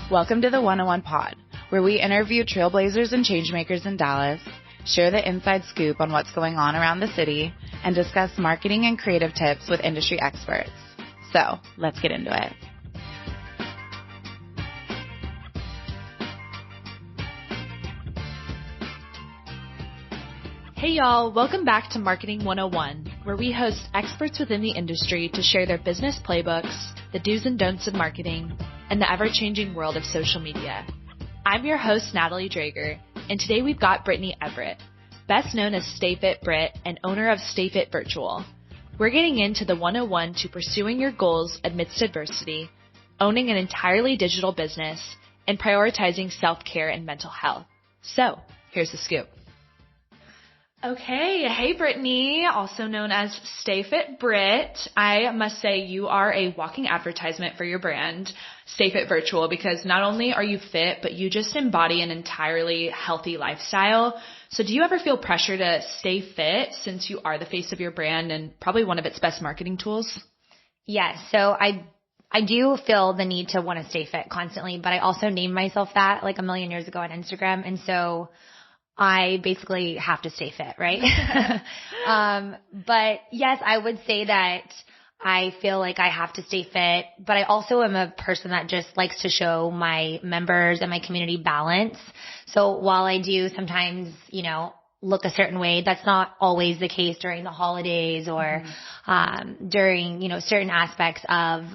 Welcome to the 101 Pod, where we interview trailblazers and changemakers in Dallas, share the inside scoop on what's going on around the city, and discuss marketing and creative tips with industry experts. So, let's get into it. Hey y'all, welcome back to Marketing 101, where we host experts within the industry to share their business playbooks, the do's and don'ts of marketing, and the ever-changing world of social media. I'm your host, Natalie Drager, and today we've got Brittany Everett, best known as Stay Fit Brit and owner of Stay Fit Virtual. We're getting into the 101 to pursuing your goals amidst adversity, owning an entirely digital business, and prioritizing self-care and mental health. So, here's the scoop. Okay, hey Brittany, also known as Stay Fit Brit. I must say you are a walking advertisement for your brand, Stay Fit Virtual, because not only are you fit, but you just embody an entirely healthy lifestyle. So do you ever feel pressure to stay fit since you are the face of your brand and probably one of its best marketing tools? Yes, so I do feel the need to want to stay fit constantly, but I also named myself that like a million years ago on Instagram, and so I basically have to stay fit, right? But yes, I would say that I feel like I have to stay fit, but I also am a person that just likes to show my members and my community balance. So while I do sometimes, look a certain way, that's not always the case during the holidays or during, certain aspects of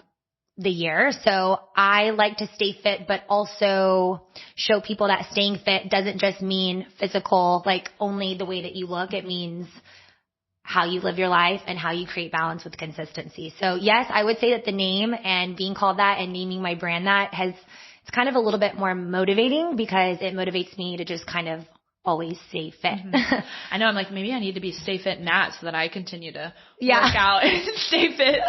the year. So I like to stay fit, but also show people that staying fit doesn't just mean physical, like only the way that you look. It means how you live your life and how you create balance with consistency. So yes, I would say that the name and being called that and naming my brand that it's kind of a little bit more motivating because it motivates me to just kind of always stay fit. I know. I'm like, maybe I need to be Stay Fit Nat so that I continue to work out and stay fit.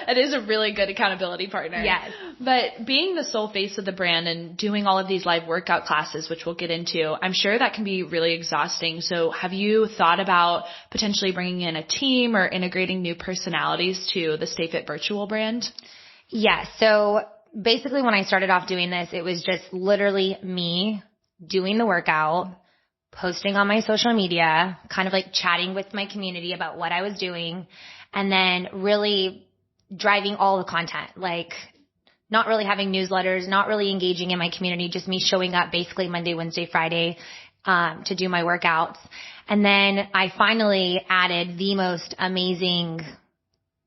It is a really good accountability partner. Yes. But being the sole face of the brand and doing all of these live workout classes, which we'll get into, I'm sure that can be really exhausting. So have you thought about potentially bringing in a team or integrating new personalities to the Stay Fit Virtual brand? Yeah. So basically when I started off doing this, it was just literally me doing the workout, posting on my social media, kind of like chatting with my community about what I was doing, and then really driving all the content, like not really having newsletters, not really engaging in my community, just me showing up basically Monday, Wednesday, Friday, to do my workouts. And then I finally added the most amazing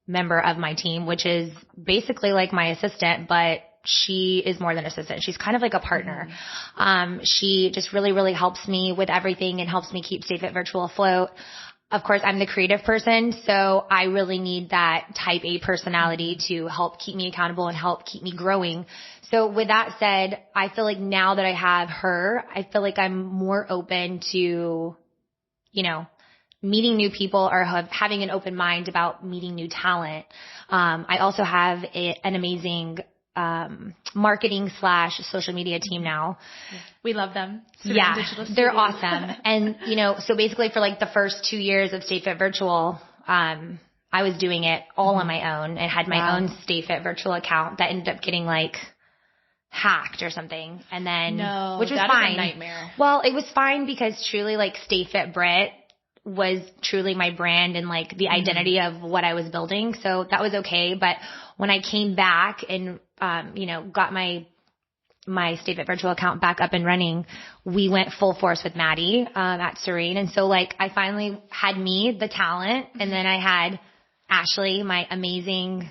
member of my team, which is basically like my assistant, but she is more than an assistant. She's kind of like a partner. She just really, really helps me with everything and helps me keep Stay Fit Virtual afloat. Of course, I'm the creative person, so I really need that type A personality to help keep me accountable and help keep me growing. So with that said, I feel like now that I have her, I feel like I'm more open to, meeting new people or having an open mind about meeting new talent. I also have an amazing marketing / social media team now. We love them. Yeah, they're awesome. And, so basically for like the first 2 years of Stay Fit Virtual, I was doing it all on my own and had my own Stay Fit Virtual account that ended up getting like hacked or something. And then, which was fine. Is a nightmare. Well, it was fine because truly like Stay Fit Brit was truly my brand and like the identity of what I was building. So that was okay. But when I came back and, got my Stay Fit Virtual account back up and running, we went full force with Maddie, at Serene. And so like I finally had me, the talent, and then I had Ashley, my amazing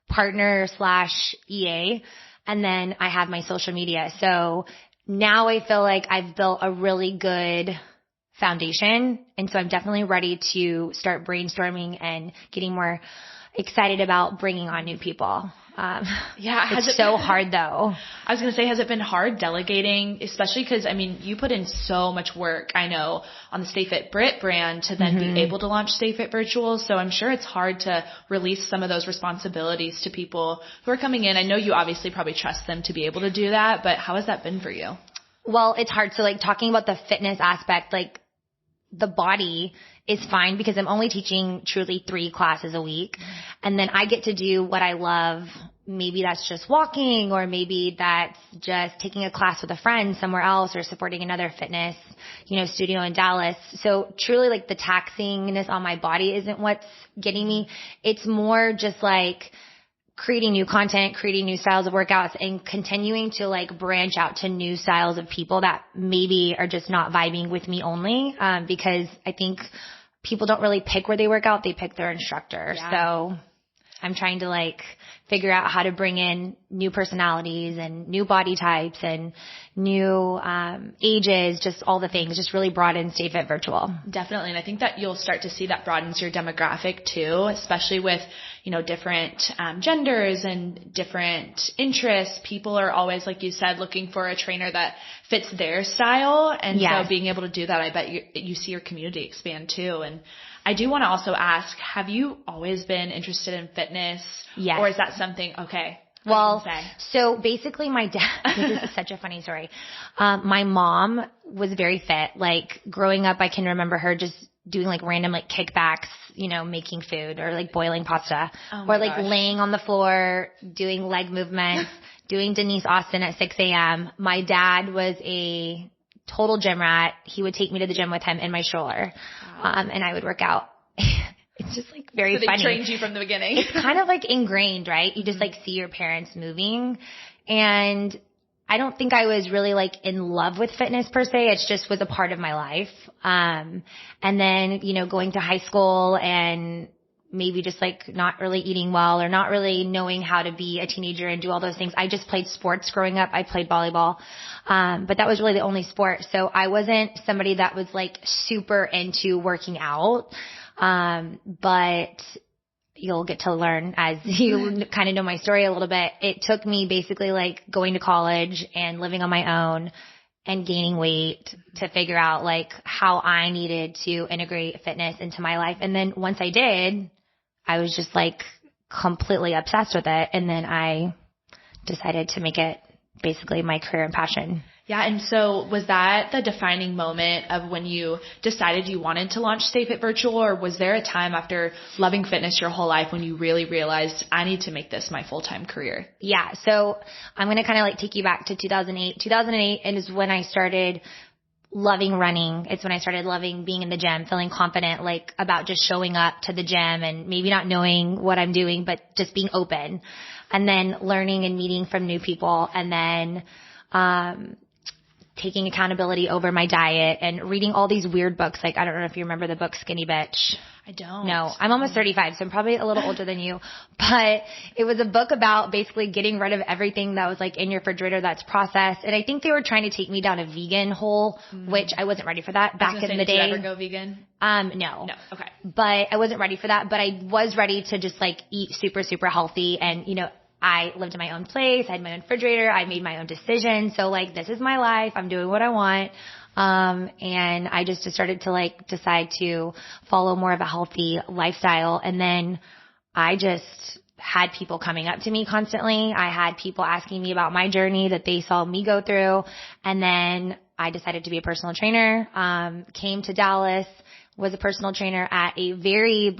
partner / EA. And then I have my social media. So now I feel like I've built a really good foundation. And so I'm definitely ready to start brainstorming and getting more excited about bringing on new people. It's so hard though. I was going to say, has it been hard delegating, especially because, you put in so much work, I know, on the Stay Fit Brit brand to then be able to launch Stay Fit Virtual. So I'm sure it's hard to release some of those responsibilities to people who are coming in. I know you obviously probably trust them to be able to do that, but how has that been for you? Well, it's hard. So like talking about the fitness aspect, like the body is fine because I'm only teaching truly 3 classes a week. And then I get to do what I love maybe that's just walking, or maybe that's just taking a class with a friend somewhere else, or supporting another fitness, studio in Dallas. So truly, like, the taxingness on my body isn't what's getting me. It's more just like creating new content, creating new styles of workouts, and continuing to like branch out to new styles of people that maybe are just not vibing with me only. Because I think people don't really pick where they work out. They pick their instructor. Yeah. So I'm trying to like figure out how to bring in new personalities and new body types and new ages, just all the things, just really broaden Stay Fit Virtual. Definitely. And I think that you'll start to see that broadens your demographic too, especially with, different genders and different interests. People are always, like you said, looking for a trainer that fits their style. And yes. So being able to do that, I bet you see your community expand too. And I do want to also ask, have you always been interested in fitness? Yes. Or is that something, okay. Well, so basically my dad, this is such a funny story. My mom was very fit. Like growing up, I can remember her just doing like random like kickbacks, making food or like boiling pasta or like laying on the floor, doing leg movements, doing Denise Austin at 6 a.m. My dad was a total gym rat. He would take me to the gym with him in my stroller. And I would work out. It's just like very funny. So they trained you from the beginning. It's kind of like ingrained, right? You just like see your parents moving. And I don't think I was really like in love with fitness per se. It just was a part of my life. And then, going to high school and maybe just like not really eating well or not really knowing how to be a teenager and do all those things. I just played sports growing up. I played volleyball. But that was really the only sport. So I wasn't somebody that was like super into working out. But you'll get to learn as you kind of know my story a little bit. It took me basically like going to college and living on my own and gaining weight to figure out like how I needed to integrate fitness into my life. And then once I did, I was just like completely obsessed with it. And then I decided to make it basically my career and passion. Yeah. And so was that the defining moment of when you decided you wanted to launch Stay Fit Virtual, or was there a time after loving fitness your whole life when you really realized I need to make this my full-time career? Yeah. So I'm going to kind of like take you back to 2008. 2008 is when I started loving running. It's when I started loving being in the gym, feeling confident, like about just showing up to the gym and maybe not knowing what I'm doing, but just being open, and then learning and meeting from new people, and then, taking accountability over my diet and reading all these weird books. Like, I don't know if you remember the book Skinny Bitch. I don't. No, I'm almost 35, so I'm probably a little older than you. But it was a book about basically getting rid of everything that was like in your refrigerator that's processed. And I think they were trying to take me down a vegan hole, which I wasn't ready for that back in the day. Did you ever go vegan? No. No. Okay. But I wasn't ready for that. But I was ready to just like eat super, super healthy. And, I lived in my own place. I had my own refrigerator. I made my own decisions. So like, this is my life. I'm doing what I want. And I just started to like decide to follow more of a healthy lifestyle. And then I just had people coming up to me constantly. I had people asking me about my journey that they saw me go through. And then I decided to be a personal trainer, came to Dallas, was a personal trainer at a very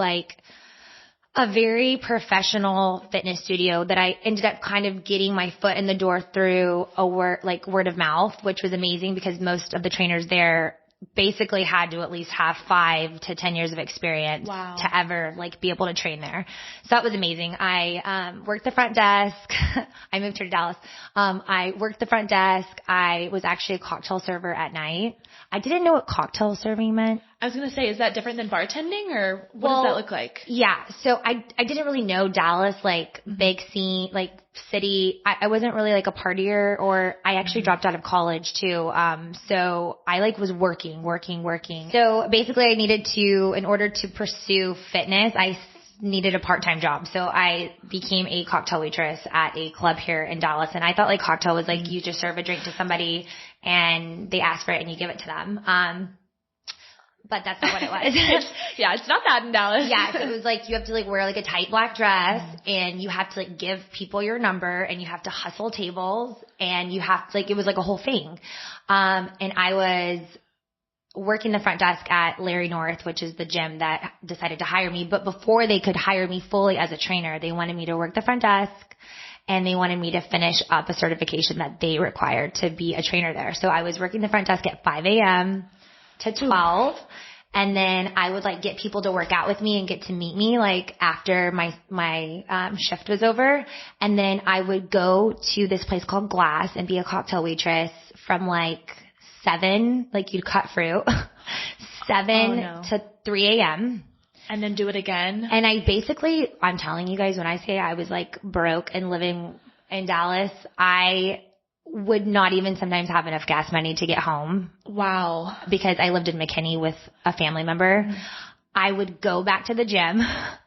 professional fitness studio that I ended up kind of getting my foot in the door through word of mouth, which was amazing because most of the trainers there basically had to at least have 5 to 10 years of experience to ever be able to train there. So that was amazing. I worked the front desk. I moved here to Dallas. I worked the front desk. I was actually a cocktail server at night. I didn't know what cocktail serving meant. I was going to say, is that different than bartending, or what does that look like? Yeah. So I didn't really know Dallas, big scene, city. I wasn't really a partier, or I actually dropped out of college too. So I was working. So basically I needed to, in order to pursue fitness, I needed a part-time job. So I became a cocktail waitress at a club here in Dallas. And I thought cocktail was you just serve a drink to somebody and they ask for it and you give it to them. But that's not what it was. Yeah, it's not that in Dallas. Yeah, so it was you have to wear a tight black dress, and you have to give people your number, and you have to hustle tables, and you have to it was a whole thing. And I was working the front desk at Larry North, which is the gym that decided to hire me. But before they could hire me fully as a trainer, they wanted me to work the front desk and they wanted me to finish up a certification that they required to be a trainer there. So I was working the front desk at 5 a.m. to 12. And then I would like get people to work out with me and get to meet me like after my shift was over. And then I would go to this place called Glass and be a cocktail waitress from like 7, like you'd cut fruit, 7 to 3 a.m. And then do it again. And I'm telling you guys, when I say I was like broke and living in Dallas, I would not even sometimes have enough gas money to get home. Wow. Because I lived in McKinney with a family member. I would go back to the gym.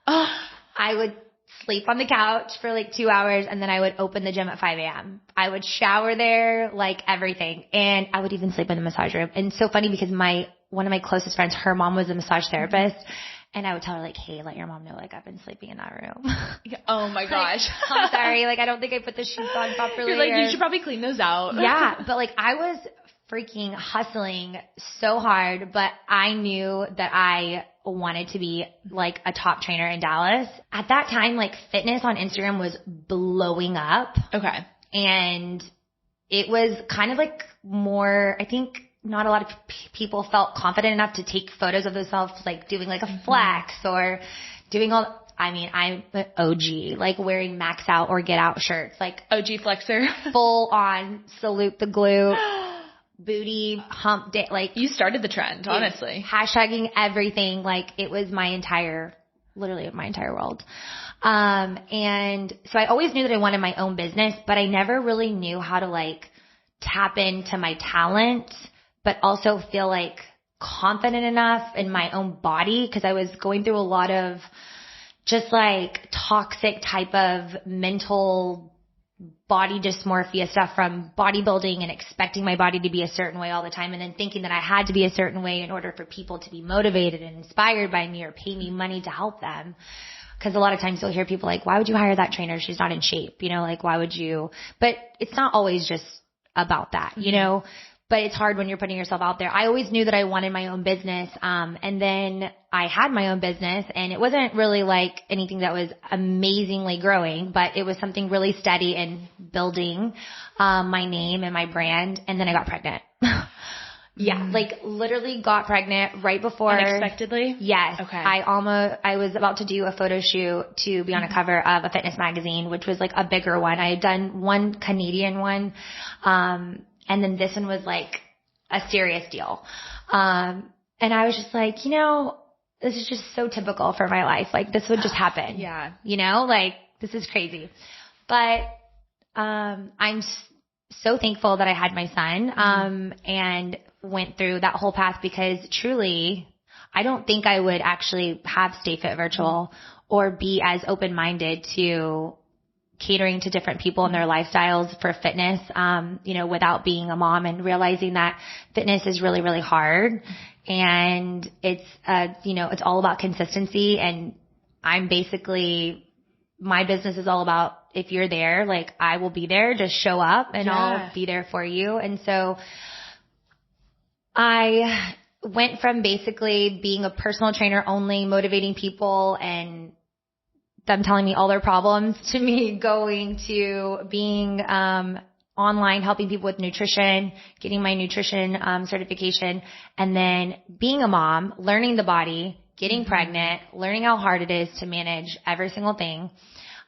I would sleep on the couch for like 2 hours, and then I would open the gym at 5 a.m. I would shower there, like everything. And I would even sleep in the massage room. And it's so funny because one of my closest friends, her mom was a massage therapist. And I would tell her like, hey, let your mom know like I've been sleeping in that room. Oh my gosh. Like, I'm sorry. Like I don't think I put the sheets on properly. You're like, you should probably clean those out. Yeah. But like I was freaking hustling so hard, but I knew that I wanted to be like a top trainer in Dallas. At that time, like fitness on Instagram was blowing up. Okay. And it was kind of like more, I think, not a lot of people felt confident enough to take photos of themselves, like doing like a flex or doing I'm an OG, like wearing max out or get out shirts, like OG flexer, full on salute the glute, booty hump day. Like you started the trend, honestly. Hashtagging everything. Like it was literally my entire world. And so I always knew that I wanted my own business, but I never really knew how to like tap into my talent, but also feel like confident enough in my own body because I was going through a lot of just like toxic type of mental body dysmorphia stuff from bodybuilding and expecting my body to be a certain way all the time and then thinking that I had to be a certain way in order for people to be motivated and inspired by me or pay me money to help them. Because a lot of times you'll hear people like, why would you hire that trainer? She's not in shape. You know, like why would you? But it's not always just about that, you know, but it's hard when you're putting yourself out there. I always knew that I wanted my own business. And then I had my own business and it wasn't really like anything that was amazingly growing, but it was something really steady and building, my name and my brand. And then I got pregnant. Yeah. Like literally got pregnant right before. Unexpectedly? Yes. Okay. I was about to do a photo shoot to be on a cover of a fitness magazine, which was like a bigger one. I had done one Canadian one. And then this one was like a serious deal. And I was just like, you know, this is just so typical for my life. Like this would just happen. Yeah. You know, like this is crazy. But, I'm so thankful that I had my son, and went through that whole path because truly I don't think I would actually have Stay Fit Virtual or be as open-minded to catering to different people and their lifestyles for fitness, you know, without being a mom and realizing that fitness is really, really hard. And it's, you know, it's all about consistency. And my business is all about if you're there, like I will be there, just show up and I'll be there for you. And so I went from basically being a personal trainer only, motivating people and them telling me all their problems to me going to being online, helping people with nutrition, getting my nutrition certification, and then being a mom, learning the body, getting pregnant, learning how hard it is to manage every single thing.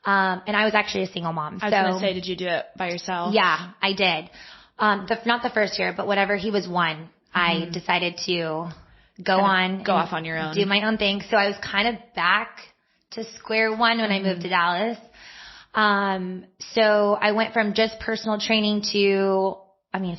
And I was actually a single mom. I was going to say, did you do it by yourself? Yeah, I did. Not the first year, but whenever he was 1, I decided to go off on your own, do my own thing. So I was kind of back to square one when I moved to Dallas. So I went from just personal training to,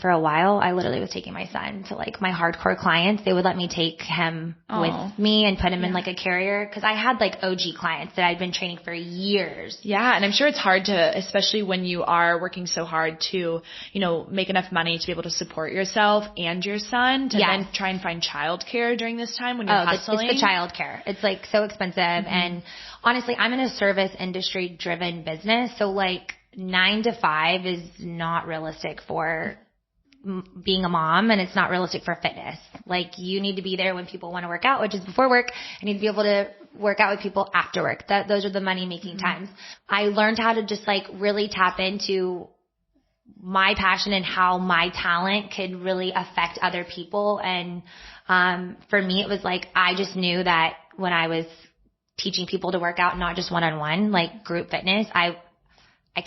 for a while, I literally was taking my son to like my hardcore clients. They would let me take him with me and put him in like a carrier because I had like OG clients that I'd been training for years. Yeah. And I'm sure it's hard to, especially when you are working so hard to, you know, make enough money to be able to support yourself and your son to then try and find childcare during this time when you're hustling. It's the childcare. It's like so expensive. And honestly, I'm in a service industry driven business. So like 9 to 5 is not realistic for being a mom, and it's not realistic for fitness. Like you need to be there when people want to work out, which is before work. I need to be able to work out with people after work. Those are the money making times. I learned how to just like really tap into my passion and how my talent could really affect other people. And, for me, it was like, I just knew that when I was teaching people to work out, not just one-on-one, like group fitness, I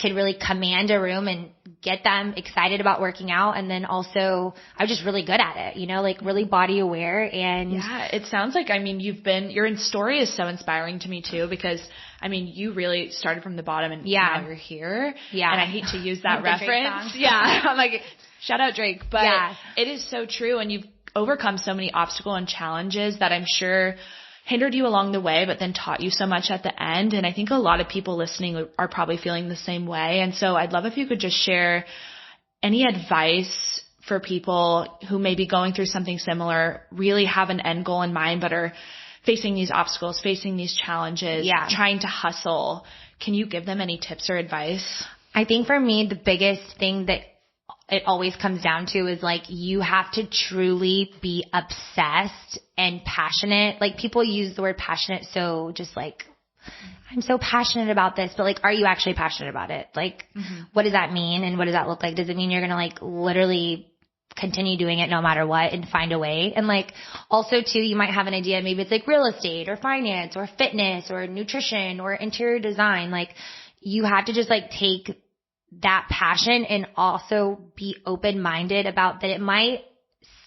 could really command a room and get them excited about working out. And then also I was just really good at it, you know, like really body aware. And yeah, it sounds like, I mean, your story is so inspiring to me too, because I mean, you really started from the bottom and now you're here. Yeah. And I hate to use that reference. Yeah. I'm like, shout out Drake, but it is so true. And you've overcome so many obstacles and challenges that I'm sure hindered you along the way, but then taught you so much at the end. And I think a lot of people listening are probably feeling the same way. And so I'd love if you could just share any advice for people who may be going through something similar, really have an end goal in mind, but are facing these obstacles, facing these challenges, trying to hustle. Can you give them any tips or advice? I think for me, the biggest thing that it always comes down to is like, you have to truly be obsessed and passionate. Like people use the word passionate. So just like, I'm so passionate about this, but like, are you actually passionate about it? Like, what does that mean? And what does that look like? Does it mean you're going to like literally continue doing it no matter what and find a way? And like, also too, you might have an idea. Maybe it's like real estate or finance or fitness or nutrition or interior design. Like you have to just like take that passion and also be open-minded about that. It might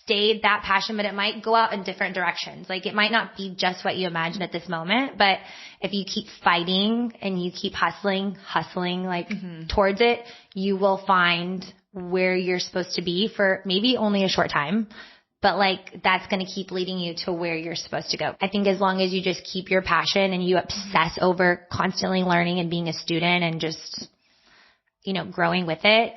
stay that passion, but it might go out in different directions. Like it might not be just what you imagine at this moment, but if you keep fighting and you keep hustling like towards it, you will find where you're supposed to be for maybe only a short time, but like that's going to keep leading you to where you're supposed to go. I think as long as you just keep your passion and you obsess over constantly learning and being a student and just, you know, growing with it,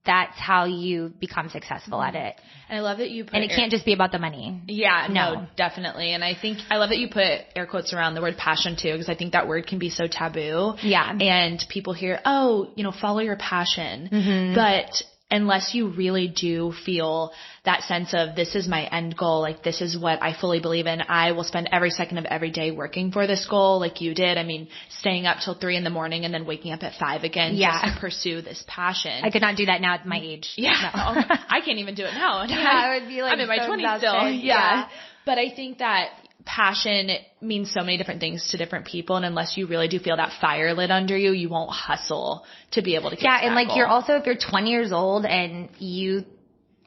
that's how you become successful at it. And I love that you put and it can't just be about the money. Yeah, no, definitely. And I think I love that you put air quotes around the word passion too, because I think that word can be so taboo. Yeah. And people hear, oh, you know, follow your passion. But unless you really do feel that sense of this is my end goal, like this is what I fully believe in, I will spend every second of every day working for this goal like you did. I mean, staying up till 3 a.m. and then waking up at 5 again just to pursue this passion. I could not do that now at my age. Yeah. No. I can't even do it now. I would be like, I'm in my 20s still. Yeah. But I think that passion means so many different things to different people. And unless you really do feel that fire lit under you, you won't hustle to be able to get to that and like goal. You're also, if you're 20 years old and you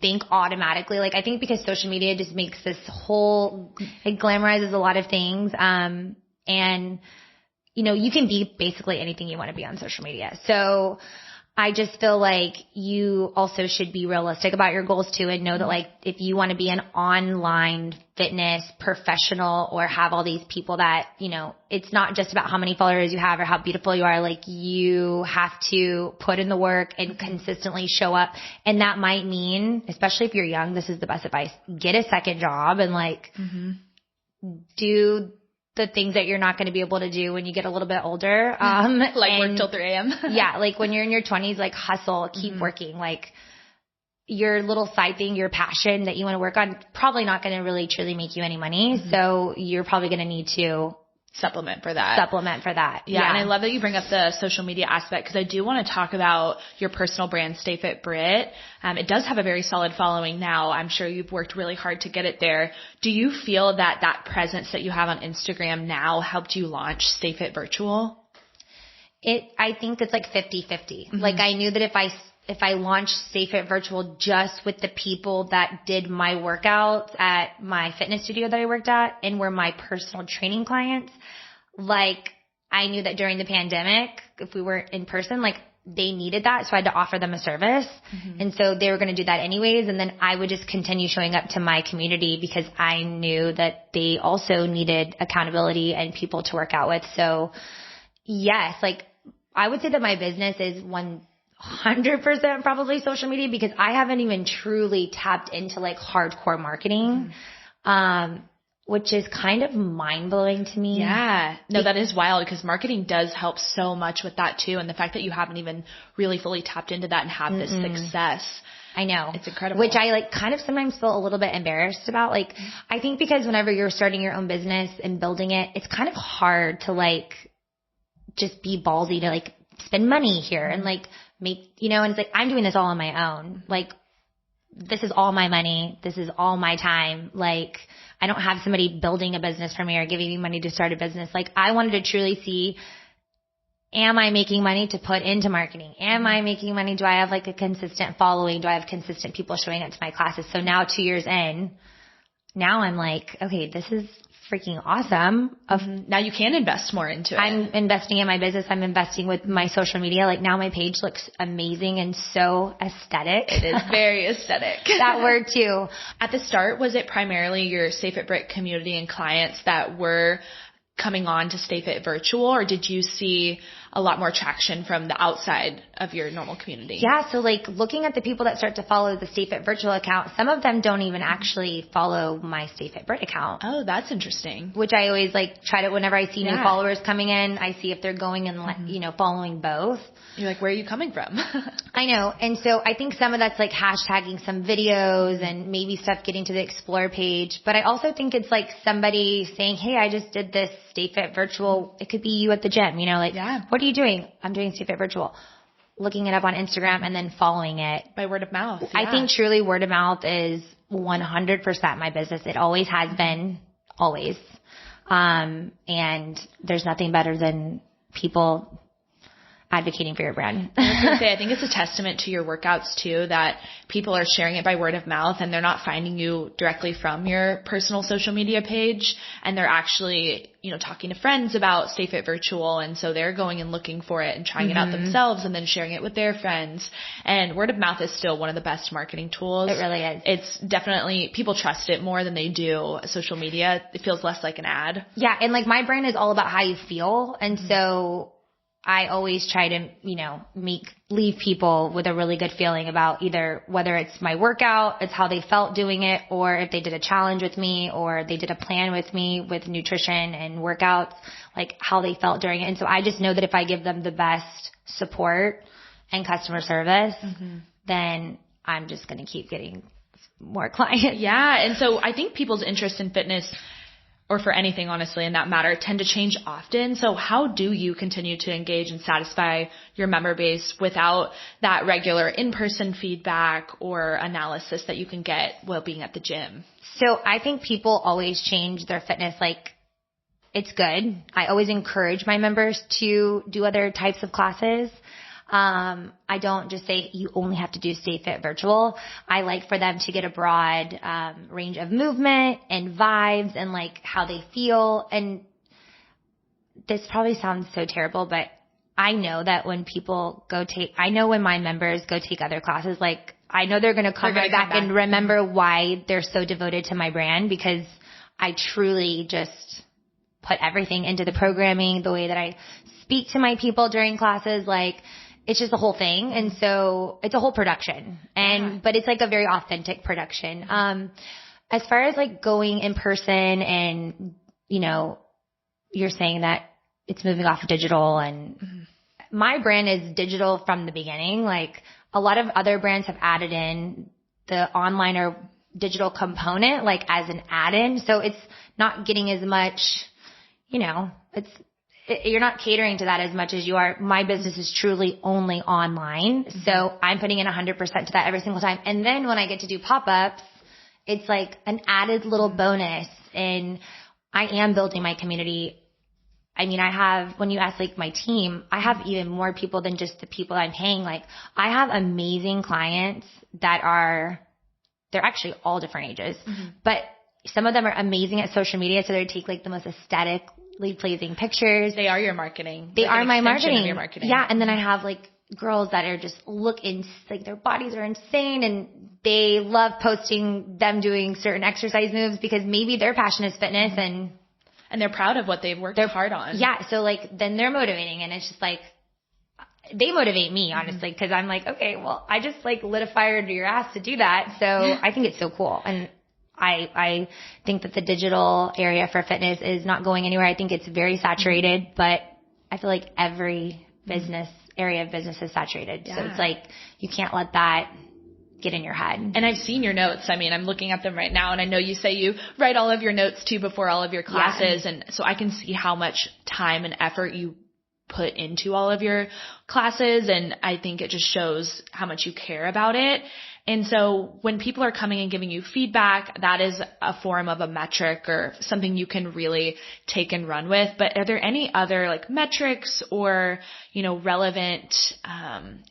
think automatically, like I think because social media just makes this whole, it glamorizes a lot of things. And you know, you can be basically anything you want to be on social media. So I just feel like you also should be realistic about your goals too, and know that like if you want to be an online fitness professional or have all these people that, you know, it's not just about how many followers you have or how beautiful you are. Like you have to put in the work and consistently show up. And that might mean, especially if you're young, this is the best advice, get a second job and like do the things that you're not going to be able to do when you get a little bit older. Like work till 3 a.m. Yeah. Like when you're in your 20s, like hustle, keep working. Like your little side thing, your passion that you want to work on, probably not going to really truly make you any money. So you're probably going to need to supplement for that. Yeah. And I love that you bring up the social media aspect, because I do want to talk about your personal brand, Stay Fit Brit. It does have a very solid following now. I'm sure you've worked really hard to get it there. Do you feel that that presence that you have on Instagram now helped you launch Stay Fit Virtual? I think it's like 50-50. Like I knew that if I launched Stay Fit Virtual just with the people that did my workouts at my fitness studio that I worked at and were my personal training clients, like I knew that during the pandemic, if we were in person, like they needed that. So I had to offer them a service. And so they were going to do that anyways. And then I would just continue showing up to my community because I knew that they also needed accountability and people to work out with. So yes, like I would say that my business is 100% probably social media, because I haven't even truly tapped into like hardcore marketing. which is kind of mind-blowing to me. Yeah. No, that is wild because marketing does help so much with that too. And the fact that you haven't even really fully tapped into that and have this success. I know. It's incredible. Which I like kind of sometimes feel a little bit embarrassed about. Like, I think because whenever you're starting your own business and building it, it's kind of hard to like just be ballsy to like spend money here and like make, you know, and it's like, I'm doing this all on my own. Like, this is all my money. This is all my time. Like, I don't have somebody building a business for me or giving me money to start a business. Like, I wanted to truly see, am I making money to put into marketing? Am I making money? Do I have like a consistent following? Do I have consistent people showing up to my classes? So now 2 years in, now I'm like, okay, this is freaking awesome. Now you can invest more into it. I'm investing in my business. I'm investing with my social media. Like now my page looks amazing and so aesthetic. It is very aesthetic. That word too. At the start, was it primarily your Stay Fit Brick community and clients that were coming on to Stay Fit Virtual, or did you see a lot more traction from the outside of your normal community? Yeah. So like looking at the people that start to follow the Stay Fit Virtual account, some of them don't even actually follow my Stay Fit Brit account. Oh, that's interesting. Which I always like try to, whenever I see new followers coming in, I see if they're going and, you know, following both. You're like, where are you coming from? I know. And so I think some of that's like hashtagging some videos and maybe stuff getting to the Explore page. But I also think it's like somebody saying, hey, I just did this Stay Fit Virtual. It could be you at the gym, you know, like, what are you doing? I'm doing Stay Fit Virtual. Looking it up on Instagram and then following it. By word of mouth. Yeah. I think truly word of mouth is 100% my business. It always has been, always. And there's nothing better than people advocating for your brand. I was going to say, I think it's a testament to your workouts too, that people are sharing it by word of mouth and they're not finding you directly from your personal social media page. And they're actually, you know, talking to friends about Stay Fit Virtual. And so they're going and looking for it and trying it out themselves and then sharing it with their friends. And word of mouth is still one of the best marketing tools. It really is. It's definitely, people trust it more than they do social media. It feels less like an ad. Yeah. And like my brand is all about how you feel. And so I always try to, you know, leave people with a really good feeling about either whether it's my workout, it's how they felt doing it, or if they did a challenge with me or they did a plan with me with nutrition and workouts, like how they felt during it. And so I just know that if I give them the best support and customer service, then I'm just going to keep getting more clients. Yeah. And so I think people's interest in fitness, or for anything, honestly, in that matter, tend to change often. So how do you continue to engage and satisfy your member base without that regular in-person feedback or analysis that you can get while being at the gym? So I think people always change their fitness. Like, it's good. I always encourage my members to do other types of classes. I don't just say you only have to do Stay Fit Virtual. I like for them to get a broad range of movement and vibes and like how they feel. And this probably sounds so terrible, but I know that when people I know when my members go take other classes, like I know they're going to come back and remember why they're so devoted to my brand, because I truly just put everything into the programming, the way that I speak to my people during classes, like it's just the whole thing. And so it's a whole production but it's like a very authentic production. As far as like going in person and, you know, you're saying that it's moving off of digital, and my brand is digital from the beginning. Like a lot of other brands have added in the online or digital component, like as an add-in. So it's not getting as much, you know, you're not catering to that as much as you are. My business is truly only online. So I'm putting in 100% to that every single time. And then when I get to do pop-ups, it's like an added little bonus. And I am building my community. I mean, when you ask like my team, I have even more people than just the people I'm paying. Like I have amazing clients they're actually all different ages, but some of them are amazing at social media. So they take like the most aesthetically pleasing pictures. They are your marketing. They are my marketing. Of your marketing. Yeah. And then I have like girls that are just like their bodies are insane and they love posting them doing certain exercise moves because maybe their passion is fitness and they're proud of what they've worked hard on. Yeah. So like then they're motivating, and it's just like they motivate me honestly, because I'm like, okay, well I just like lit a fire under your ass to do that. So I think it's so cool. And I think that the digital area for fitness is not going anywhere. I think it's very saturated, but I feel like every area of business is saturated. Yeah. So it's like, you can't let that get in your head. And I've seen your notes. I mean, I'm looking at them right now, and I know you say you write all of your notes too before all of your classes. Yeah. And so I can see how much time and effort you put into all of your classes. And I think it just shows how much you care about it. And so when people are coming and giving you feedback, that is a form of a metric or something you can really take and run with. But are there any other like metrics or, relevant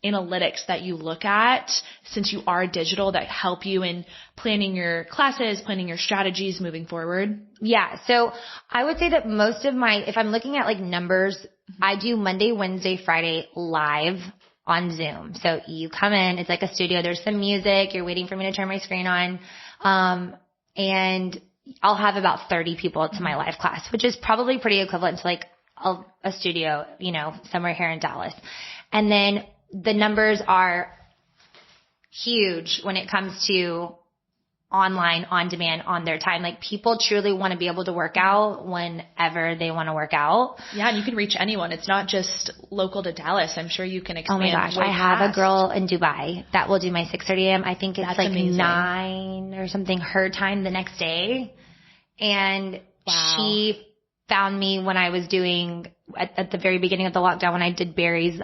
analytics that you look at since you are digital that help you in planning your classes, planning your strategies moving forward? Yeah. So I would say that most of if I'm looking at like numbers, I do Monday, Wednesday, Friday live on Zoom. So you come in, it's like a studio, there's some music, you're waiting for me to turn my screen on. And I'll have about 30 people to my live class, which is probably pretty equivalent to like a studio, somewhere here in Dallas. And then the numbers are huge when it comes to online, on demand, on their time. Like people truly want to be able to work out whenever they want to work out. Yeah. And you can reach anyone. It's not just local to Dallas. I'm sure you can expand. Oh my gosh. I have a girl in Dubai that will do my 6:30 a.m. I think it's like amazing. 9 or something her time the next day. And she found me when I was doing at the very beginning of the lockdown when I did Barry's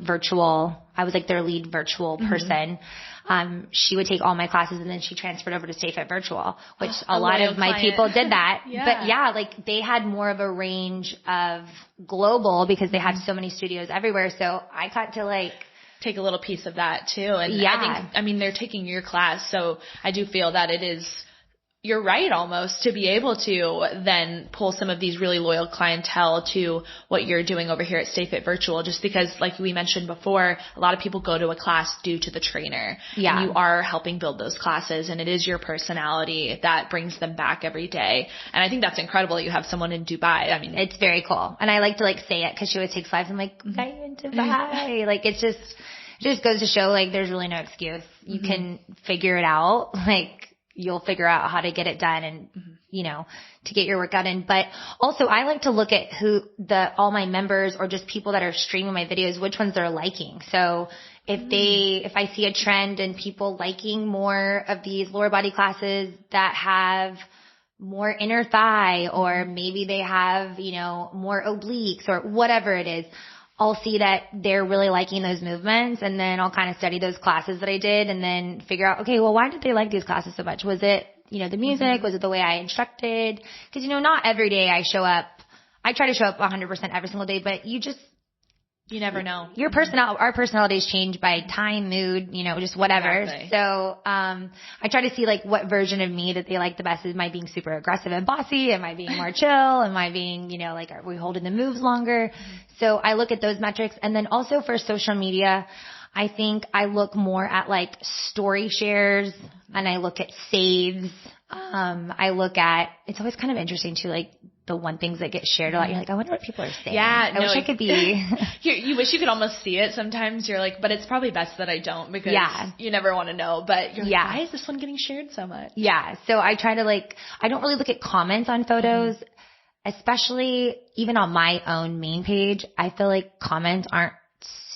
virtual. I was like their lead virtual person. She would take all my classes and then she transferred over to Stay Fit Virtual, which a lot of my people did that. Yeah. But yeah, like they had more of a range of global because they had so many studios everywhere. So I got to like take a little piece of that too. And I think, they're taking your class. So I do feel that you're right almost to be able to then pull some of these really loyal clientele to what you're doing over here at Stay Fit Virtual, just because like we mentioned before, a lot of people go to a class due to the trainer. Yeah. And you are helping build those classes and it is your personality that brings them back every day. And I think that's incredible that you have someone in Dubai. It's very cool. And I like to like say it because she always takes slides. I'm like, okay, in Dubai. Like it just goes to show like there's really no excuse. You can figure it out. Like, you'll figure out how to get it done and, to get your workout in. But also I like to look at all my members or just people that are streaming my videos, which ones they're liking. So if I see a trend and people liking more of these lower body classes that have more inner thigh or maybe they have, more obliques or whatever it is, I'll see that they're really liking those movements and then I'll kind of study those classes that I did and then figure out, okay, well, why did they like these classes so much? Was it, the music? Was it the way I instructed? Cause not every day I try to show up 100% every single day, but you never know. Our personalities change by time, mood, just whatever. Exactly. So, I try to see like what version of me that they like the best. Am I being super aggressive and bossy? Am I being more chill? Am I being, like, are we holding the moves longer? So I look at those metrics. And then also for social media, I think I look more at like story shares and I look at saves. It's always kind of interesting too, like the one things that get shared a lot. You're like, I wonder what people are saying. Yeah. I wish I could be. You wish you could almost see it. Sometimes you're like, but it's probably best that I don't because you never want to know. But you're like, why is this one getting shared so much? Yeah. So I try to I don't really look at comments on photos, especially even on my own main page. I feel like comments aren't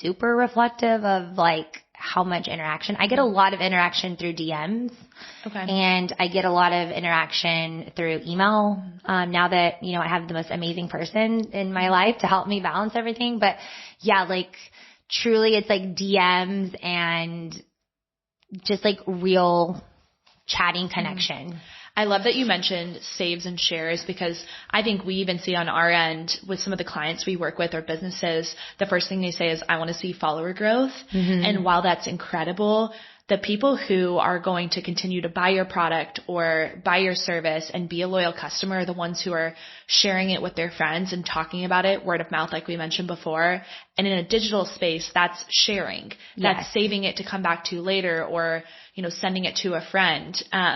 super reflective of like how much interaction. I get a lot of interaction through DMs. Okay. And I get a lot of interaction through email. Now that, I have the most amazing person in my life to help me balance everything. But yeah, like truly it's like DMs and just like real chatting connection. I love that you mentioned saves and shares because I think we even see on our end with some of the clients we work with or businesses, the first thing they say is, I want to see follower growth. Mm-hmm. And while that's incredible, the people who are going to continue to buy your product or buy your service and be a loyal customer are the ones who are sharing it with their friends and talking about it, word of mouth, like we mentioned before. And in a digital space, that's sharing. That's saving it to come back to later or, sending it to a friend.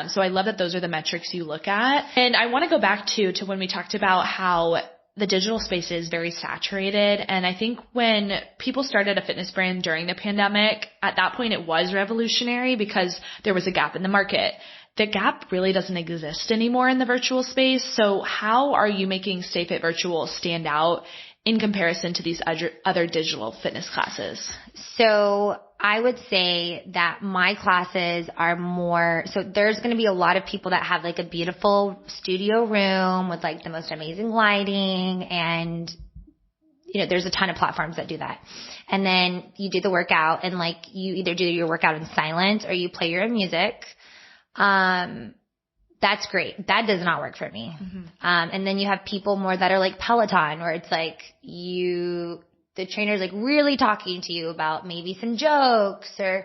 So I love that those are the metrics you look at. And I want to go back to when we talked about how the digital space is very saturated. And I think when people started a fitness brand during the pandemic, at that point it was revolutionary because there was a gap in the market. the gap really doesn't exist anymore in the virtual space. So how are you making Stay Fit Virtual stand out in comparison to these other digital fitness classes? So I would say that my classes are more, so there's going to be a lot of people that have like a beautiful studio room with like the most amazing lighting, and there's a ton of platforms that do that. And then you do the workout, and like you either do your workout in silence or you play your own music. That's great. That does not work for me. And then you have people more that are like Peloton, where it's like the trainer's like really talking to you about maybe some jokes, or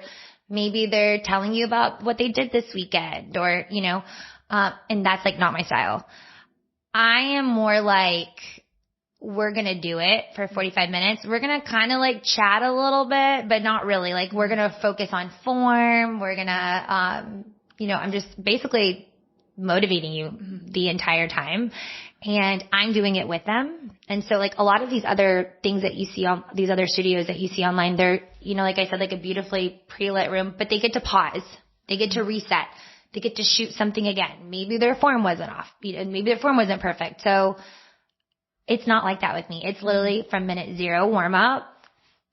maybe they're telling you about what they did this weekend, or, and that's like not my style. I am more like, we're going to do it for 45 minutes. We're going to kind of like chat a little bit, but not really. Like we're going to focus on form. We're going to, I'm just basically motivating you the entire time, and I'm doing it with them. And so like a lot of these other things that you see on these other studios that you see online, they're, like I said, like a beautifully pre-lit room, but they get to pause. They get to reset. They get to shoot something again. Maybe their form wasn't off. Maybe their form wasn't perfect. So it's not like that with me. It's literally from minute 0 warm up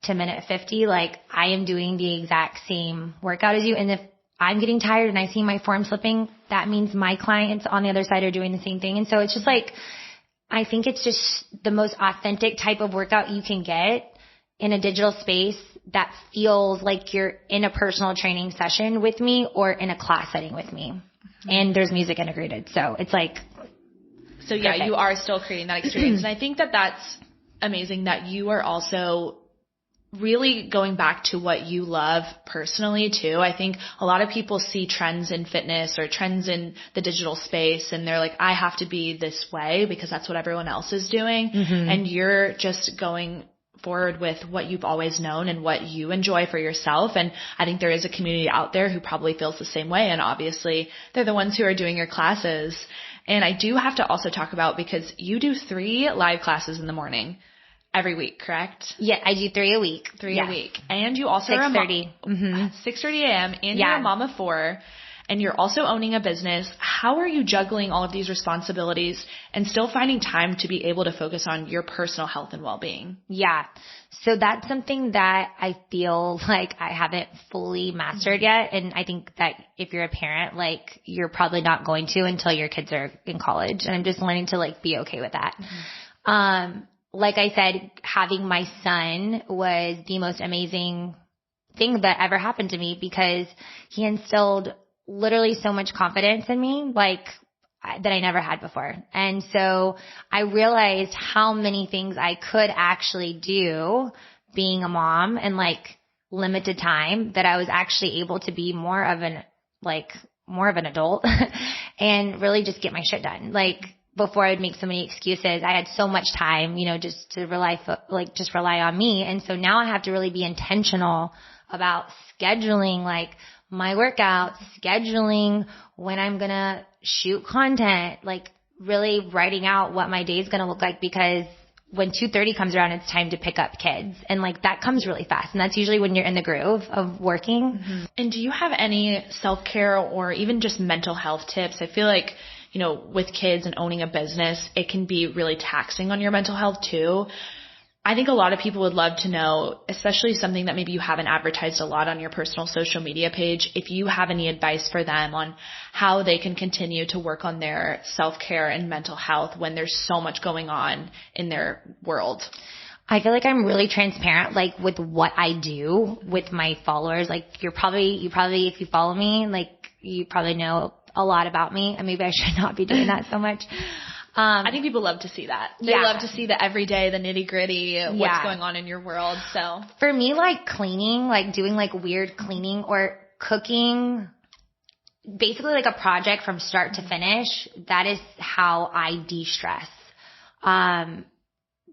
to minute 50. Like I am doing the exact same workout as you. And if I'm getting tired and I see my form slipping, that means my clients on the other side are doing the same thing. And so it's just like, I think it's just the most authentic type of workout you can get in a digital space that feels like you're in a personal training session with me or in a class setting with me. And there's music integrated. So it's like, so yeah, perfect. You are still creating that experience. And I think that that's amazing that you are also really going back to what you love personally too. I think a lot of people see trends in fitness or trends in the digital space, and they're like, I have to be this way because that's what everyone else is doing. And you're just going forward with what you've always known and what you enjoy for yourself. And I think there is a community out there who probably feels the same way. And obviously they're the ones who are doing your classes. And I do have to also talk about, because you do 3 live classes in the morning every week, correct? Yeah, I do 3 a week. 3 a week. And you also 6:30. are 6:30 a.m. and you're a mom of 4, and you're also owning a business. How are you juggling all of these responsibilities and still finding time to be able to focus on your personal health and well-being? Yeah. So that's something that I feel like I haven't fully mastered yet. And I think that if you're a parent, like you're probably not going to until your kids are in college. And I'm just learning to like be okay with that. Like I said, having my son was the most amazing thing that ever happened to me, because he instilled literally so much confidence in me, like that I never had before. And so I realized how many things I could actually do being a mom in like limited time, that I was actually able to be more of an adult and really just get my shit done. Like before I would make so many excuses, I had so much time, just to rely on me. And so now I have to really be intentional about scheduling like my workouts, scheduling when I'm going to shoot content, like really writing out what my day is going to look like, because when 2:30 comes around, it's time to pick up kids. And like that comes really fast. And that's usually when you're in the groove of working. And do you have any self-care or even just mental health tips? I feel like, with kids and owning a business, it can be really taxing on your mental health too. I think a lot of people would love to know, especially something that maybe you haven't advertised a lot on your personal social media page, if you have any advice for them on how they can continue to work on their self-care and mental health when there's so much going on in their world. I feel like I'm really transparent, like with what I do with my followers. Like you probably, if you follow me, like you probably know a lot about me, and maybe I should not be doing that so much. I think people love to see that. They love to see the everyday, the nitty gritty, what's going on in your world. So for me, like cleaning, like doing like weird cleaning or cooking, basically like a project from start to finish, that is how I de-stress.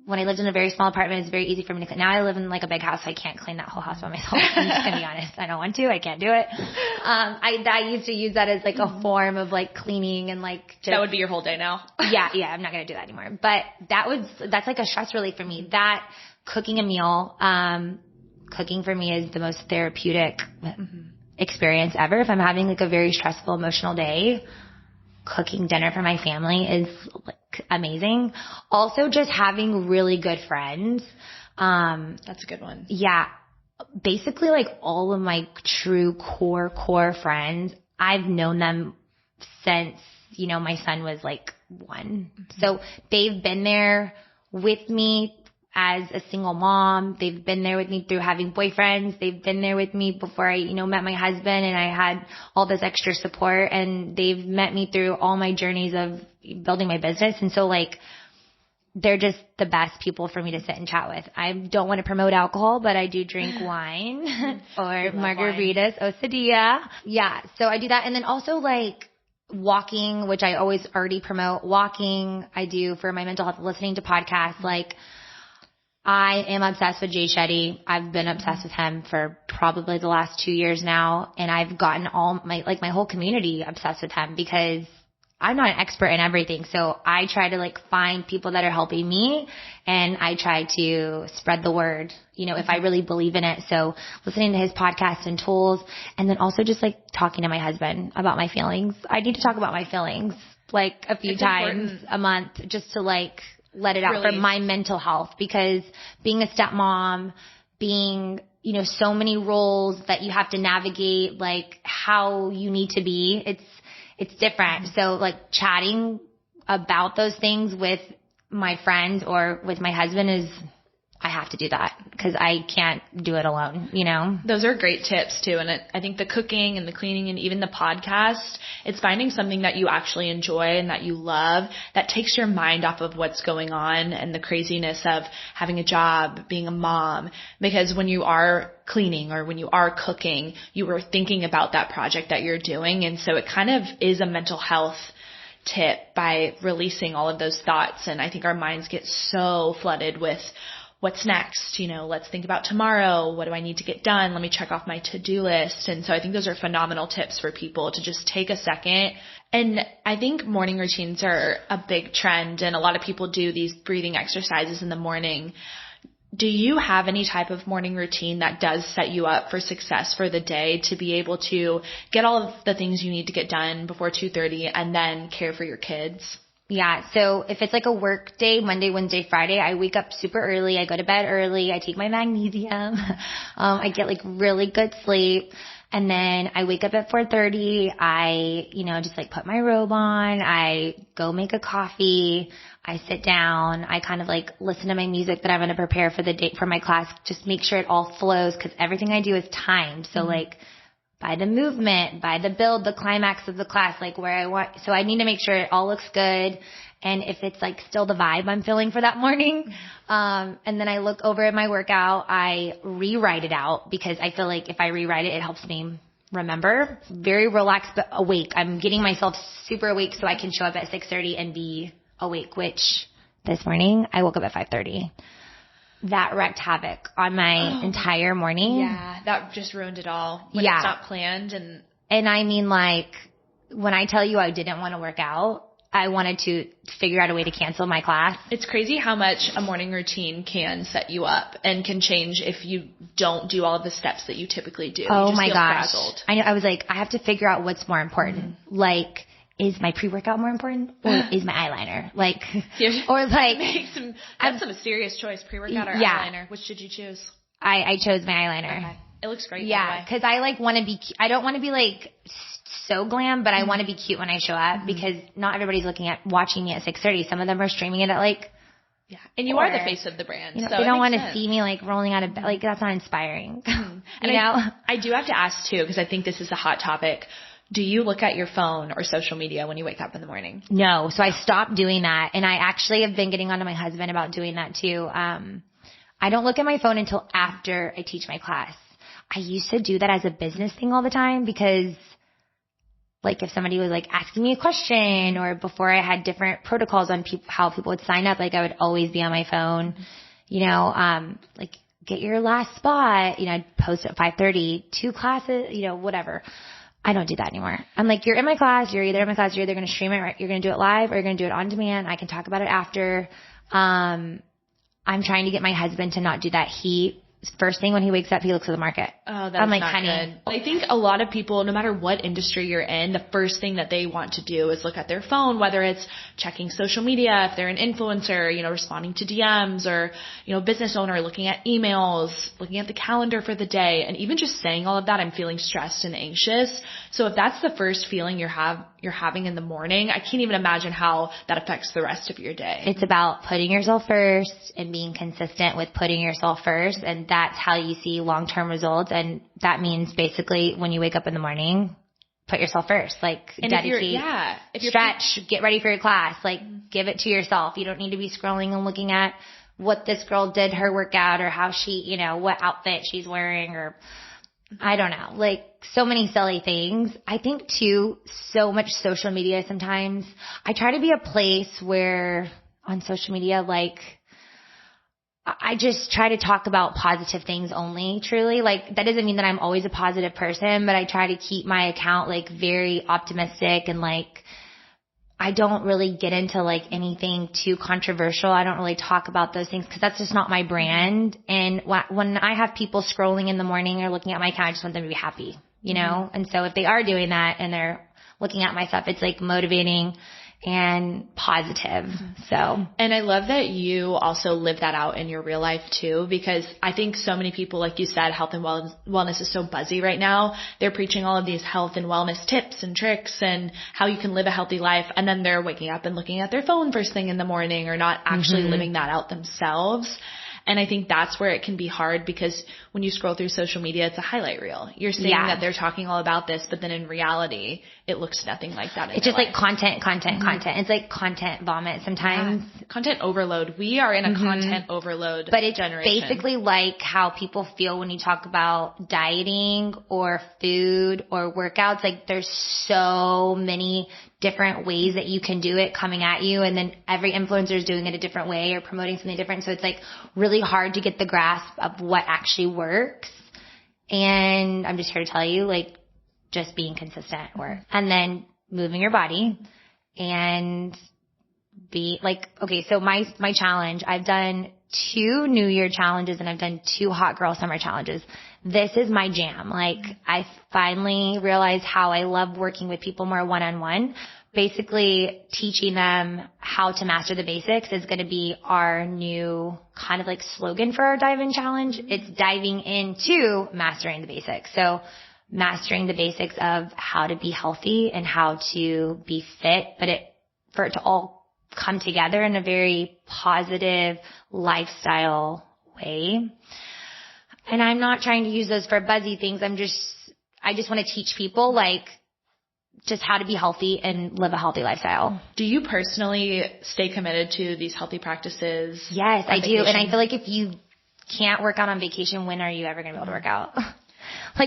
When I lived in a very small apartment, it's very easy for me to clean. Now I live in like a big house, so I can't clean that whole house by myself. I'm just gonna be honest. I don't want to. I can't do it. I used to use that as like a form of like cleaning and like just, that would be your whole day now. Yeah. I'm not gonna do that anymore. But that's like a stress relief for me. That cooking a meal, cooking for me is the most therapeutic experience ever. If I'm having like a very stressful, emotional day, cooking dinner for my family is like amazing. Also just having really good friends. That's a good one. Yeah. Basically like all of my true core friends, I've known them since, you know, my son was like 1. So they've been there with me as a single mom. They've been there with me through having boyfriends. They've been there with me before I, you know, met my husband and I had all this extra support, and they've met me through all my journeys of building my business. And so like, they're just the best people for me to sit and chat with. I don't want to promote alcohol, but I do drink wine or margaritas, osadilla. Yeah. So I do that. And then also like walking, which I always already promote. Walking I do for my mental health, listening to podcasts. Like I am obsessed with Jay Shetty. I've been obsessed with him for probably the last 2 years now. And I've gotten my whole community obsessed with him because I'm not an expert in everything. So I try to like find people that are helping me, and I try to spread the word, you know, if I really believe in it. So listening to his podcast and tools, and then also just like talking to my husband about my feelings. I need to talk about my feelings like a few times a month just to like let it out for my mental health, because being a stepmom, being, you know, so many roles that you have to navigate, like how you need to be, it's different. So like chatting about those things with my friends or with my husband I have to do that because I can't do it alone, you know? Those are great tips too. And I think the cooking and the cleaning and even the podcast, it's finding something that you actually enjoy and that you love that takes your mind off of what's going on and the craziness of having a job, being a mom. Because when you are cleaning or when you are cooking, you are thinking about that project that you're doing. And so it kind of is a mental health tip by releasing all of those thoughts. And I think our minds get so flooded with what's next? You know, let's think about tomorrow. What do I need to get done? Let me check off my to-do list. And so I think those are phenomenal tips for people to just take a second. And I think morning routines are a big trend, and a lot of people do these breathing exercises in the morning. Do you have any type of morning routine that does set you up for success for the day to be able to get all of the things you need to get done before 2:30 and then care for your kids? Yeah. So if it's like a work day, Monday, Wednesday, Friday, I wake up super early. I go to bed early. I take my magnesium. I get like really good sleep. And then I wake up at 4:30. I, you know, just like put my robe on. I go make a coffee. I sit down. I kind of like listen to my music that I'm going to prepare for the day for my class. Just make sure it all flows, because everything I do is timed. So like by the movement, by the build, the climax of the class, like where I want. So I need to make sure it all looks good. And if it's like still the vibe I'm feeling for that morning, and then I look over at my workout, I rewrite it out, because I feel like if I rewrite it, it helps me remember. Very relaxed but awake. I'm getting myself super awake so I can show up at 6:30 and be awake, which this morning I woke up at 5:30. That wreaked havoc on my entire morning. Yeah, that just ruined it all. When it's not planned. And I mean, like, when I tell you I didn't want to work out, I wanted to figure out a way to cancel my class. It's crazy how much a morning routine can set you up and can change if you don't do all of the steps that you typically do. Oh you just my feel gosh. frazzled. I know. I was like, I have to figure out what's more important. Like, is my pre-workout more important, or is my eyeliner? Like, or like, that's some serious choice, pre-workout or eyeliner. Which did you choose? I chose my eyeliner. Okay. It looks great. Yeah, because I like want to be. I don't want to be like so glam, but I want to be cute when I show up, because not everybody's watching me at 6:30. Some of them are streaming it at like. Yeah, and you are the face of the brand. You know, so they don't want to see me like rolling out of bed. Like, that's not inspiring. And you know, I do have to ask too, because I think this is a hot topic. Do you look at your phone or social media when you wake up in the morning? No. So I stopped doing that. And I actually have been getting onto my husband about doing that too. I don't look at my phone until after I teach my class. I used to do that as a business thing all the time, because like if somebody was like asking me a question, or before I had different protocols on how people would sign up, like I would always be on my phone, you know, like get your last spot, you know, I'd post at 5:30, 2 classes, you know, whatever. I don't do that anymore. I'm like, you're in my class. You're either in my class. You're either going to stream it, right? You're going to do it live, or you're going to do it on demand. I can talk about it after. I'm trying to get my husband to not do that heat first thing when he wakes up, he looks at the market. Oh, that's I'm like, not honey. good. I think a lot of people, no matter what industry you're in, the first thing that they want to do is look at their phone, whether it's checking social media, if they're an influencer, responding to DMs, or, business owner, looking at emails, looking at the calendar for the day. And even just saying all of that, I'm feeling stressed and anxious. So if that's the first feeling you're having in the morning, I can't even imagine how that affects the rest of your day. It's about putting yourself first and being consistent with putting yourself first. And that's how you see long-term results. And that means basically when you wake up in the morning, put yourself first, dedicate, stretch, get ready for your class, give it to yourself. You don't need to be scrolling and looking at what this girl did her workout or how she, what outfit she's wearing, or I don't know, so many silly things. I think too, so much social media sometimes. I try to be a place where on social media, I just try to talk about positive things only, truly. That doesn't mean that I'm always a positive person, but I try to keep my account very optimistic, and I don't really get into anything too controversial. I don't really talk about those things because that's just not my brand. And when I have people scrolling in the morning or looking at my account, I just want them to be happy, And so if they are doing that and they're looking at my stuff, it's motivating and positive. So. And I love that you also live that out in your real life too, because I think so many people, like you said, health and wellness is so buzzy right now. They're preaching all of these health and wellness tips and tricks and how you can live a healthy life. And then they're waking up and looking at their phone first thing in the morning, or not actually living that out themselves. And I think that's where it can be hard, because when you scroll through social media, it's a highlight reel. You're seeing that they're talking all about this, but then in reality, it looks nothing like that. It's just content. It's content vomit sometimes. Yeah. Content overload. We are in a content overload generation. But it's basically how people feel when you talk about dieting or food or workouts. There's so many different ways that you can do it coming at you, and then every influencer is doing it a different way or promoting something different. So it's really hard to get the grasp of what actually works. And I'm just here to tell you, just being consistent works. And then moving your body and be okay, so my challenge, I've done 2 New Year challenges and I've done 2 Hot Girl Summer challenges. This is my jam. I finally realized how I love working with people more one-on-one. Basically teaching them how to master the basics is going to be our new kind of slogan for our Dive In Challenge. It's diving into mastering the basics. So mastering the basics of how to be healthy and how to be fit, but for it to all come together in a very positive lifestyle way. And I'm not trying to use those for buzzy things. I just want to teach people just how to be healthy and live a healthy lifestyle. Do you personally stay committed to these healthy practices? Yes, I do. And I feel if you can't work out on vacation, when are you ever going to be able to work out?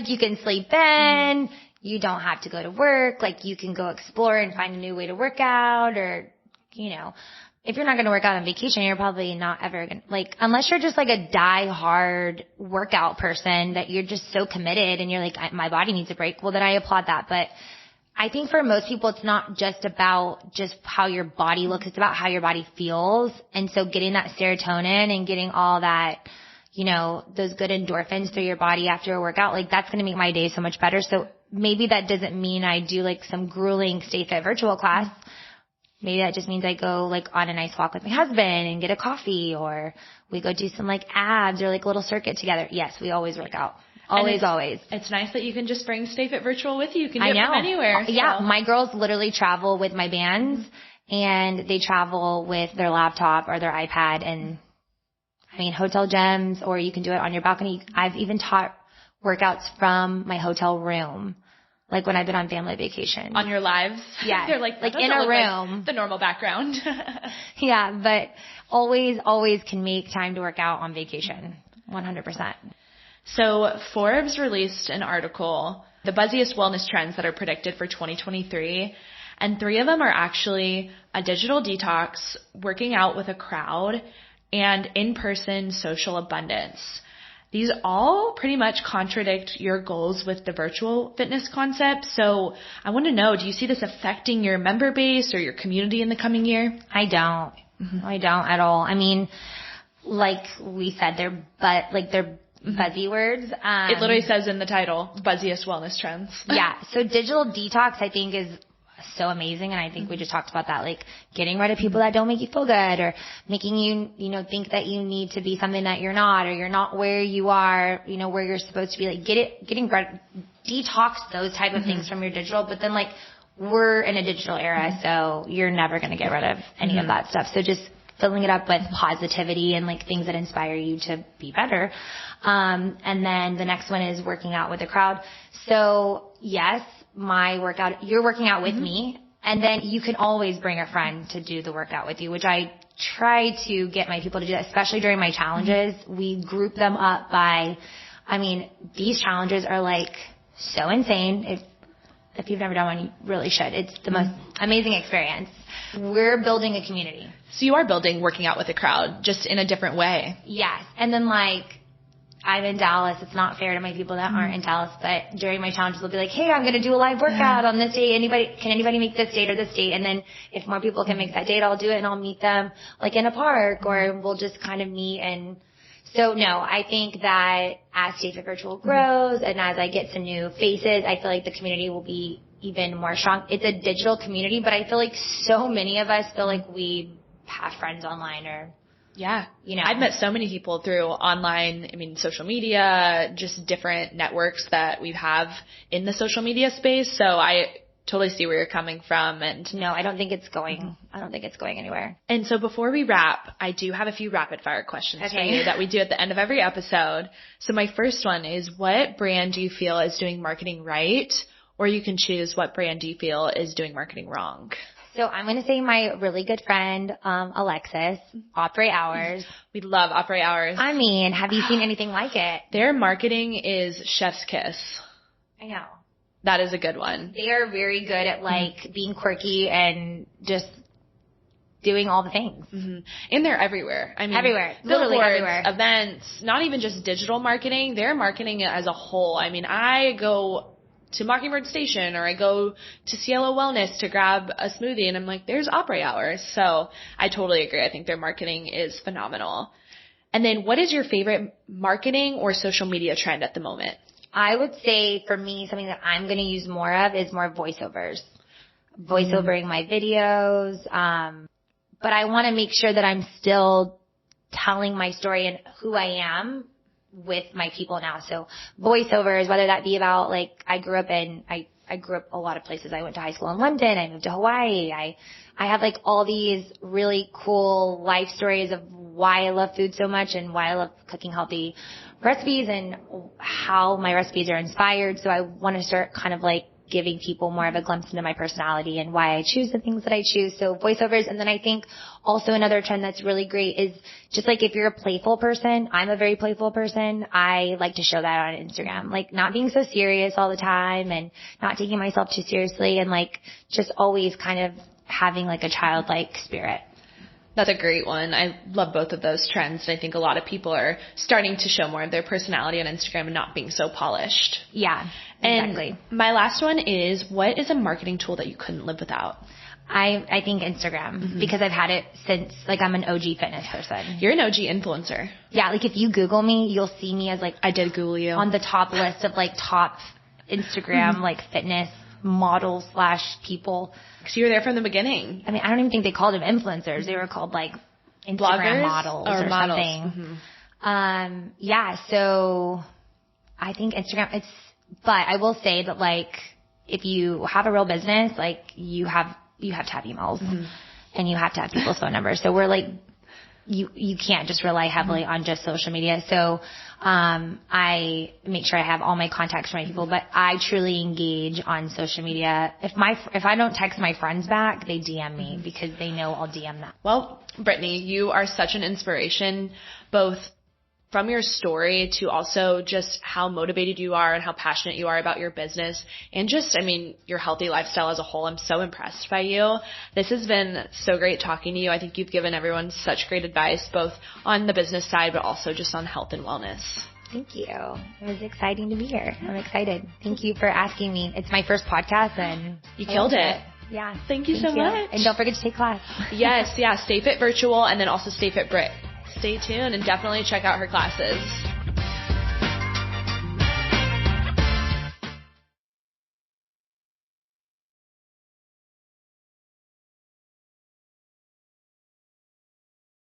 You can sleep in, you don't have to go to work, you can go explore and find a new way to work out, or, if you're not going to work out on vacation, you're probably not ever going to, unless you're just a die-hard workout person that you're just so committed and you're my body needs a break, well, then I applaud that. But I think for most people, it's not just about just how your body looks. It's about how your body feels. And so getting that serotonin and getting all that, those good endorphins through your body after a workout, that's going to make my day so much better. So maybe that doesn't mean I do some grueling Stay Fit virtual class. Maybe that just means I go on a nice walk with my husband and get a coffee, or we go do some abs or little circuit together. Yes, we always work out. Always. It's nice that you can just bring Stay Fit virtual with you. You can do it from anywhere. So. Yeah, my girls literally travel with my bands, and they travel with their laptop or their iPad, and hotel gyms, or you can do it on your balcony. I've even taught workouts from my hotel room. When I've been on family vacation. On your lives? Yeah. They're in a room. The normal background. Yeah, but always can make time to work out on vacation. 100%. So Forbes released an article, the buzziest wellness trends that are predicted for 2023. And 3 of them are actually a digital detox, working out with a crowd, and in-person social abundance. These all pretty much contradict your goals with the virtual fitness concept. So I want to know, do you see this affecting your member base or your community in the coming year? I don't. I don't at all. Like we said, they're buzzy words. It literally says in the title, buzziest wellness trends. Yeah. So digital detox, I think, is so amazing. And I think we just talked about that, like getting rid of people that don't make you feel good or making you, think that you need to be something that you're not, or you're not where you are, where you're supposed to be. Like detox those type of things from your digital. But then like we're in a digital era, so you're never going to get rid of any of that stuff. So just filling it up with positivity and like things that inspire you to be better. And then the next one is working out with the crowd. So yes, my workout, you're working out with me, and then you can always bring a friend to do the workout with you, which I try to get my people to do that, especially during my challenges. We group them up by, these challenges are like so insane. If you've never done one, you really should. It's the most amazing experience. We're building a community. So you are building working out with a crowd, just in a different way. Yes. And then like, I'm in Dallas. It's not fair to my people that aren't in Dallas, but during my challenges, they'll be like, hey, I'm going to do a live workout on this day. Can anybody make this date or this date? And then if more people can make that date, I'll do it and I'll meet them like in a park, or we'll just kind of meet. And so no, I think that as Stay Fit Virtual grows and as I get some new faces, I feel like the community will be even more strong. It's a digital community, but I feel like so many of us feel like we have friends online or, yeah. I've met so many people through online, social media, just different networks that we have in the social media space. So I totally see where you're coming from. And no, I don't think it's going, anywhere. And so before we wrap, I do have a few rapid fire questions for you that we do at the end of every episode. So my first one is, what brand do you feel is doing marketing right? Or you can choose, what brand do you feel is doing marketing wrong? So I'm going to say my really good friend, Alexis, Opry Hours. We love Opry Hours. Have you seen anything like it? Their marketing is chef's kiss. I know. That is a good one. They are very good at like being quirky and just doing all the things. And they're everywhere. Everywhere. Literally everywhere. Events, not even just digital marketing. They're marketing it as a whole. I go to Mockingbird Station, or I go to Cielo Wellness to grab a smoothie, and I'm like, there's Opry Hours. So I totally agree. I think their marketing is phenomenal. And then what is your favorite marketing or social media trend at the moment? I would say for me, something that I'm going to use more of is more voiceovers. Voiceovering my videos. But I want to make sure that I'm still telling my story and who I am with my people now. So voiceovers, whether that be about like, I grew up a lot of places. I went to high school in London. I moved to Hawaii. I have like all these really cool life stories of why I love food so much and why I love cooking healthy recipes and how my recipes are inspired. So I want to start kind of like giving people more of a glimpse into my personality and why I choose the things that I choose. So voiceovers. And then I think also another trend that's really great is just like if you're a playful person, I'm a very playful person. I like to show that on Instagram, like not being so serious all the time and not taking myself too seriously and like just always kind of having like a childlike spirit. That's a great one. I love both of those trends. And I think a lot of people are starting to show more of their personality on Instagram and not being so polished. Yeah, exactly. And my last one is, what is a marketing tool that you couldn't live without? I think Instagram, because I've had it since, like, I'm an OG fitness person. You're an OG influencer. Yeah, like if you Google me, you'll see me as like, I did Google you. On the top list of like top Instagram, like fitness models / people. So you were there from the beginning. I don't even think they called them influencers. They were called like Instagram bloggers models or something. Yeah, so I think Instagram, but I will say that like, if you have a real business, like you have to have emails and you have to have people's phone numbers. So we're like, you can't just rely heavily on just social media. So, I make sure I have all my contacts for my people, but I truly engage on social media. If I don't text my friends back, they DM me because they know I'll DM them. Well, Brittany, you are such an inspiration, both from your story to also just how motivated you are and how passionate you are about your business and just, your healthy lifestyle as a whole. I'm so impressed by you. This has been so great talking to you. I think you've given everyone such great advice, both on the business side, but also just on health and wellness. Thank you. It was exciting to be here. I'm excited. Thank you for asking me. It's my first podcast and you killed it. Yeah. Thank you so much. And don't forget to take class. Yes. Yeah. Stay Fit Virtual and then also Stay Fit Brit. Stay tuned and definitely check out her classes.